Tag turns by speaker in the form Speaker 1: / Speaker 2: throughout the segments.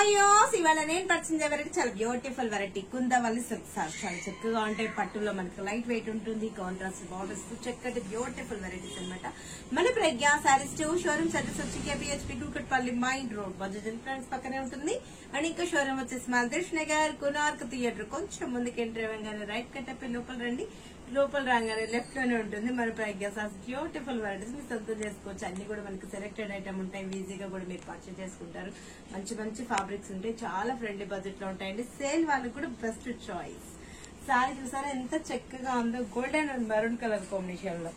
Speaker 1: హాయో ఇవాళ నేను పరిచయం వెరైటీ చాలా బ్యూటిఫుల్ వెరైటీ కుందవల్లి సిల్క్ సారీస్ చాలా చక్కగా ఉంటాయి. పట్టులో మనకి లైట్ వెయిట్ ఉంటుంది, కాంట్రాస్ట్ బార్డర్స్, చక్కటి బ్యూటిఫుల్ వెరైటీస్ అనమాట. మన ప్రజ్ఞా సారీస్ షోరూమ్స్ అడ్రస్ వచ్చి KPHP Kukatpally mind road Bajaj friends పక్కనే ఉంటుంది. అండ్ ఇంకా షోరూమ్ వచ్చేసి మాల్దేశ్ నగర్ కునార్క్ థియేటర్ కొంచెం ముందుకు ఎంటర్ అవ్వగానే రైట్ కట్ లోపల రండి. లోపల రాగానే లెఫ్ట్ లోనే ఉంటుంది మన ప్రజ్ఞా సారీస్. బ్యూటిఫుల్ వెరైటీస్ మీరు సొంతం చేసుకోవచ్చు. అన్ని కూడా మనకి సెలెక్టెడ్ ఐటమ్ ఉంటాయి, ఈజీగా కూడా మీరు పర్చేస్ చేసుకుంటారు. మంచి మంచి ఫ్యాబ్రిక్స్ ఉంటాయి, చాలా ఫ్రెండ్లీ బడ్జెట్ లో ఉంటాయండి. సేల్ వాళ్ళకి కూడా బెస్ట్ చాయిస్. సారీ చూసారా ఎంత చక్కగా ఉందో, golden and maroon colour combination లో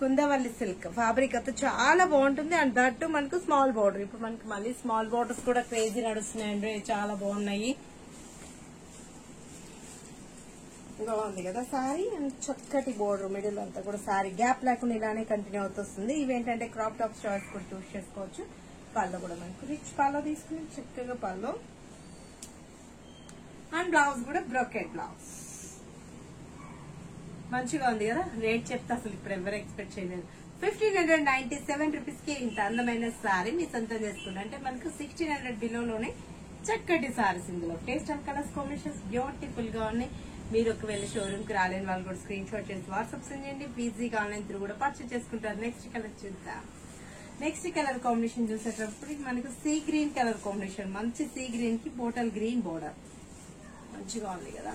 Speaker 1: కుందవల్లి సిల్క్ ఫ్యాబ్రిక్ అయితే చాలా బాగుంటుంది. అండ్ దట్టు మనకు స్మాల్ బోర్డర్. ఇప్పుడు మనకి మళ్ళీ స్మాల్ బోర్డర్స్ కూడా క్రేజీ నడుస్తున్నాయండి, చాలా బాగున్నాయి. బాగుంది కదా సారీ. అండ్ చక్కటి బోర్డర్ మిడిల్ అంతా కూడా సారీ గ్యాప్ లేకుండా ఇలానే కంటిన్యూ అవుతుంది. ఇవేంటంటే క్రాప్ టాప్ చాయిస్ కూడా చూస్ చేసుకోవచ్చు. పళ్ళు కూడా మనకు రిచ్ పళ్ళు తీసుకుని చక్కగా పళ్ళు. అండ్ బ్లౌజ్ కూడా బ్రోకెట్ బ్లౌజ్ మంచిగా ఉంది కదా. రేట్ చెప్తే అసలు ఇప్పుడు ఎవరు ఎక్స్పెక్ట్ చేయలేదు. 1597 రూపీస్ కి ఇంత అందమైన సారీ మీ సొంతం చేసుకుంటే అంటే మనకు 1600 బిలోలోనే చక్కటి సారీస్. ఇందులో taste and colours combinations beautiful గా ఉన్నాయి. మీరు ఒకవేళ షోరూమ్ కి రాలేని వాళ్ళు కూడా స్క్రీన్ షాట్ చేసి వాట్సాప్ సెండ్ చేయండి. ఈజీగా ఆన్లైన్ త్రూ కూడా పర్చేస్ చేసుకుంటారు. నెక్స్ట్ కలర్ చూద్దాం. నెక్స్ట్ కలర్ కాంబినేషన్ చూసేటప్పుడు మనకు సీ గ్రీన్ కలర్ కాంబినేషన్. మంచి సీ గ్రీన్ కి బోటల్ గ్రీన్ బోర్డర్ మంచిగా ఉంది కదా.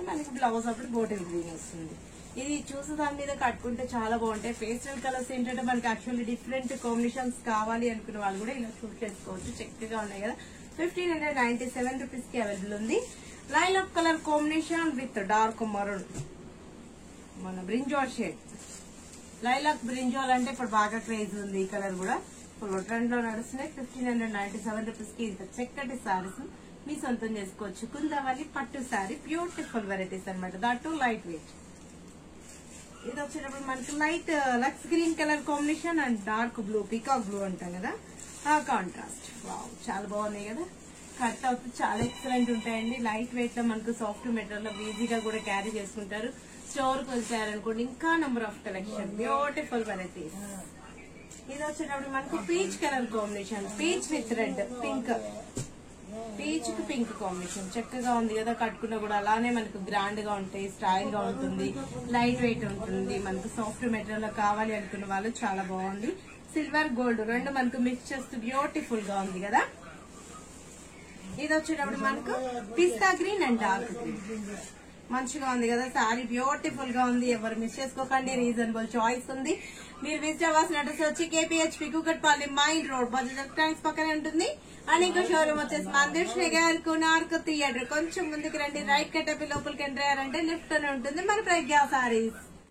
Speaker 1: మనకి బ్లౌజ్ అప్పుడు బోటల్ గ్రీన్ వస్తుంది. ఇది చూసే దాని మీద కట్టుకుంటే చాలా బాగుంటాయి. పేస్టల్ కలర్స్ ఏంటంటే మనకి యాక్చువల్లీ డిఫరెంట్ కాంబినేషన్స్ కావాలి అనుకునే వాళ్ళు కూడా ఇలా చూస్ చేసుకోవచ్చు. చక్కగా ఉన్నాయి కదా. 1597 రూపీస్ కి అవైలబుల్ ఉంది. Lilac colour combination with dark maroon, మన బ్రింజాల్ షేడ్. లైలాక్ బ్రింజాల్ అంటే ఇప్పుడు బాగా క్రేజ్ ఉంది. ఈ కలర్ కూడా ఫుల్ ట్రెండ్ లో నడుస్తున్నాయి. 1597 రూపీస్ కి ఇంత చక్కటి సారీస్ మీ సొంతం చేసుకోవచ్చు. కుందవల్లి పట్టు సారీ బ్యూటిఫుల్ వెరైటీస్ అనమాట. That light weight. ఇది వచ్చేటప్పుడు మనకి light lux green colour combination and dark blue peacock blue అంటాం కదా, ఆ కాంట్రాస్ట్. వావ్ చాలా బాగున్నాయి కదా. కట్ అవుట్ చాలా ఎక్సలెంట్ ఉంటాయండి. లైట్ వెయిట్ లో మనకు సాఫ్ట్ మెటీరియల్ లో ఈజీగా కూడా క్యారీ చేసుకుంటారు. స్టోర్ కి వచ్చారనుకోండి ఇంకా number of collection beautiful varieties. ఇది వచ్చేటప్పుడు మనకు peach colour combination, peach with red pink, peach కి పింక్ కాంబినేషన్ చక్కగా ఉంది కదా. కట్టుకున్నా కూడా అలానే మనకు గ్రాండ్ గా ఉంటాయి, స్టైల్ గా ఉంటుంది, లైట్ వెయిట్ ఉంటుంది. మనకు సాఫ్ట్ మెటీరియల్ లో కావాలి అనుకున్న వాళ్ళు చాలా బాగుంది. సిల్వర్ గోల్డ్ రెండు మనకు మిక్స్ చేస్తూ బ్యూటిఫుల్ గా ఉంది కదా. ఇది వచ్చేటప్పుడు మనకు పిస్తా గ్రీన్ అండ్ డార్క్ గ్రీన్ మంచిగా ఉంది కదా. సారీ బ్యూటిఫుల్ గా ఉంది. ఎవరు మిస్ చేసుకోకండి, రీజనబుల్ చాయిస్ ఉంది. మీరు విజిట్ అవ్వాల్సిన అడ్రస్ వచ్చి KPHP Kukatpally mind road Bajaj tanks పక్కనే ఉంటుంది. అండ్ ఇంకా షోరూమ్ వచ్చేసి మాల్దేశ్ నగర్ కునార్క్ థియేటర్ కొంచెం ముందుకు రండి. రైట్ కట్ లోపలికి ఎంటర్ అయ్యారంటే లెఫ్ట్ లోనే ఉంటుంది మన ప్రజ్ఞా సారీస్.